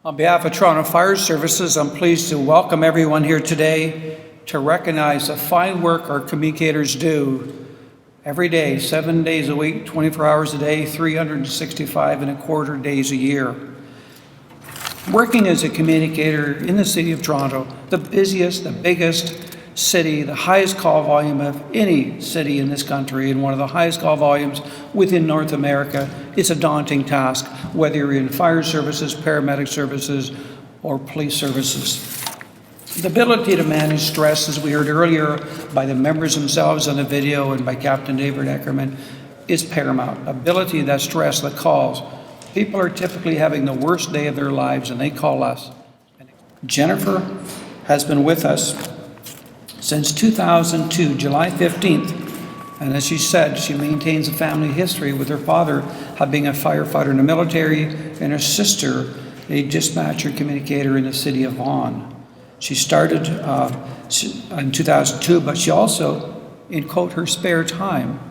On behalf of Toronto Fire Services, I'm pleased to welcome everyone here today to recognize the fine work our communicators do every day, 7 days a week, 24 hours a day, 365 and a quarter days a year. Working as a communicator in the City of Toronto, the busiest, the biggest city, the highest call volume of any city in this country, and one of the highest call volumes within North America, it's a daunting task, whether you're in fire services, paramedic services, or police services. The ability to manage stress, as we heard earlier by the members themselves on the video and by Captain David Eckerman, is paramount. Ability, that stress, the calls. People are typically having the worst day of their lives and they call us. Jennifer has been with us since 2002, July 15th. And as she said, she maintains a family history with her father being a firefighter in the military and her sister a dispatcher communicator in the city of Vaughan. She started in 2002, but she also, in quote, her spare time,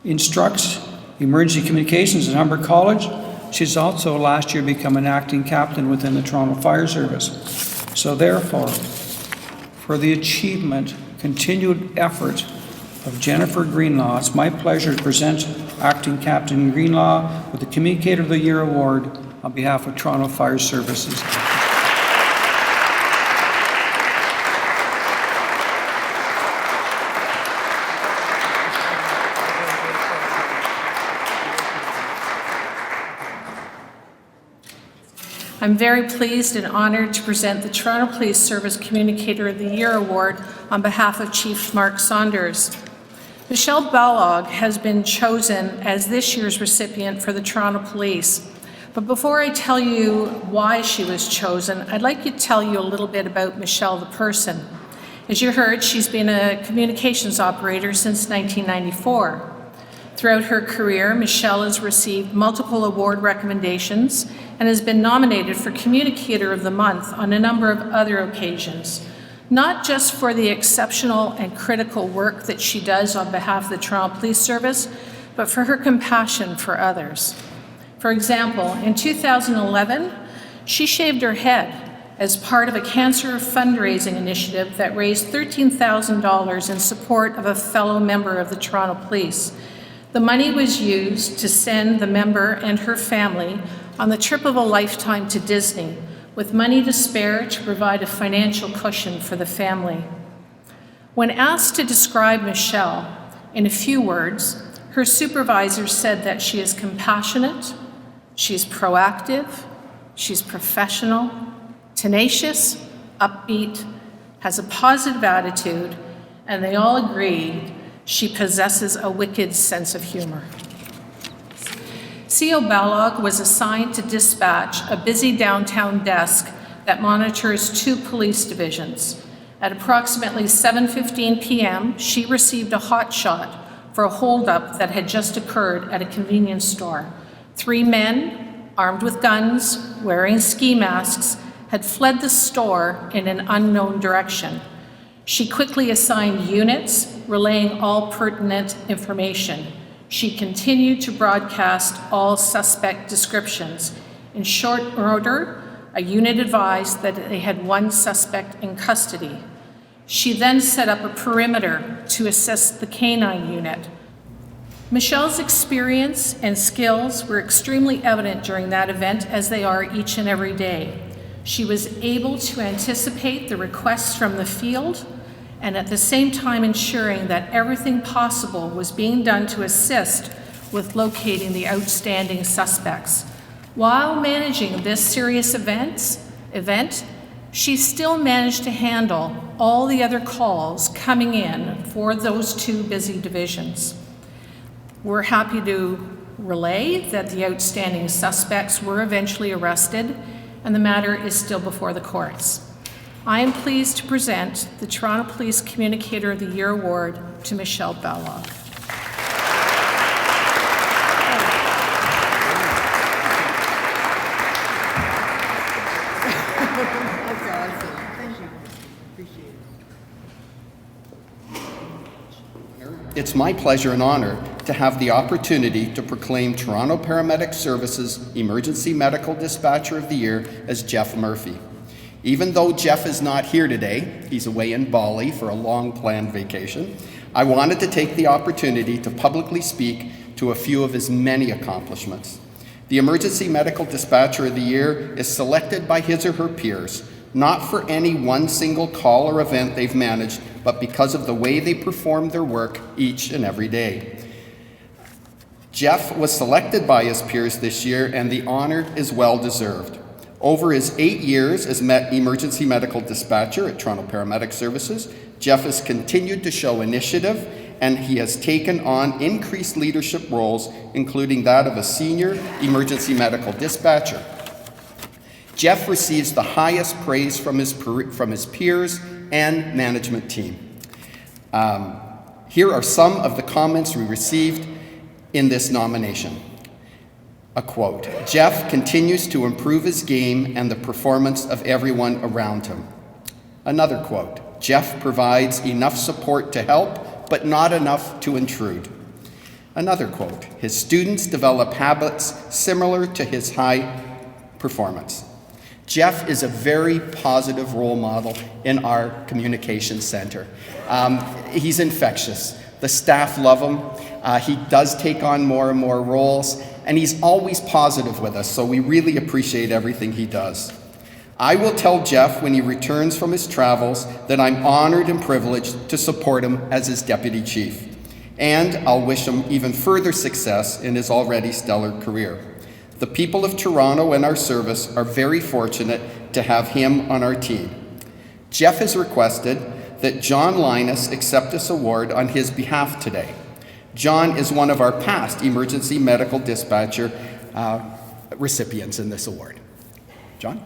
instructs emergency communications at Humber College. She's also last year become an acting captain within the Toronto Fire Service. So therefore, for the achievement, continued effort of Jennifer Greenlaw, it's my pleasure to present Acting Captain Greenlaw with the Communicator of the Year Award on behalf of Toronto Fire Services. I'm very pleased and honored to present the Toronto Police Service Communicator of the Year Award on behalf of Chief Mark Saunders. Michelle Ballog has been chosen as this year's recipient for the Toronto Police. But before I tell you why she was chosen, I'd like to tell you a little bit about Michelle the person. As you heard, she's been a communications operator since 1994. Throughout her career, Michelle has received multiple award recommendations and has been nominated for Communicator of the Month on a number of other occasions, not just for the exceptional and critical work that she does on behalf of the Toronto Police Service, but for her compassion for others. For example, in 2011, she shaved her head as part of a cancer fundraising initiative that raised $13,000 in support of a fellow member of the Toronto Police. The money was used to send the member and her family on the trip of a lifetime to Disney, with money to spare to provide a financial cushion for the family. When asked to describe Michelle in a few words, her supervisor said that she is compassionate, she's proactive, she's professional, tenacious, upbeat, has a positive attitude, and they all agreed she possesses a wicked sense of humor. CO Ballog was assigned to dispatch a busy downtown desk that monitors 2 police divisions. At approximately 7:15 p.m., she received a hotshot for a holdup that had just occurred at a convenience store. 3 men, armed with guns, wearing ski masks, had fled the store in an unknown direction. She quickly assigned units, relaying all pertinent information. She continued to broadcast all suspect descriptions. In short order, a unit advised that they had 1 suspect in custody. She then set up a perimeter to assist the canine unit. Michelle's experience and skills were extremely evident during that event, as they are each and every day. She was able to anticipate the requests from the field and at the same time ensuring that everything possible was being done to assist with locating the outstanding suspects. While managing this serious event, she still managed to handle all the other calls coming in for those 2 busy divisions. We're happy to relay that the outstanding suspects were eventually arrested, and the matter is still before the courts. I am pleased to present the Toronto Police Communicator of the Year Award to Michelle Ballog. That's awesome. Thank you. Appreciate it. It's my pleasure and honor to to have the opportunity to proclaim Toronto Paramedic Services Emergency Medical Dispatcher of the Year as Jeff Murphy. Even though Jeff is not here today, he's away in Bali for a long-planned vacation, I wanted to take the opportunity to publicly speak to a few of his many accomplishments. The Emergency Medical Dispatcher of the Year is selected by his or her peers, not for any one single call or event they've managed, but because of the way they perform their work each and every day. Jeff was selected by his peers this year, and the honor is well-deserved. Over his 8 years as Emergency Medical Dispatcher at Toronto Paramedic Services, Jeff has continued to show initiative, and he has taken on increased leadership roles, including that of a Senior Emergency Medical Dispatcher. Jeff receives the highest praise from his peers and management team. Here are some of the comments we received in this nomination. A quote, "Jeff continues to improve his game and the performance of everyone around him." Another quote, "Jeff provides enough support to help, but not enough to intrude." Another quote, "His students develop habits similar to his high performance." Jeff is a very positive role model in our communications center. He's infectious. The staff love him. He does take on more and more roles, and he's always positive with us, so we really appreciate everything he does. I will tell Jeff when he returns from his travels that I'm honored and privileged to support him as his deputy chief, and I'll wish him even further success in his already stellar career. The people of Toronto and our service are very fortunate to have him on our team. Jeff has requested that John Linus accept this award on his behalf today. John is one of our past Emergency Medical Dispatcher recipients in this award. John?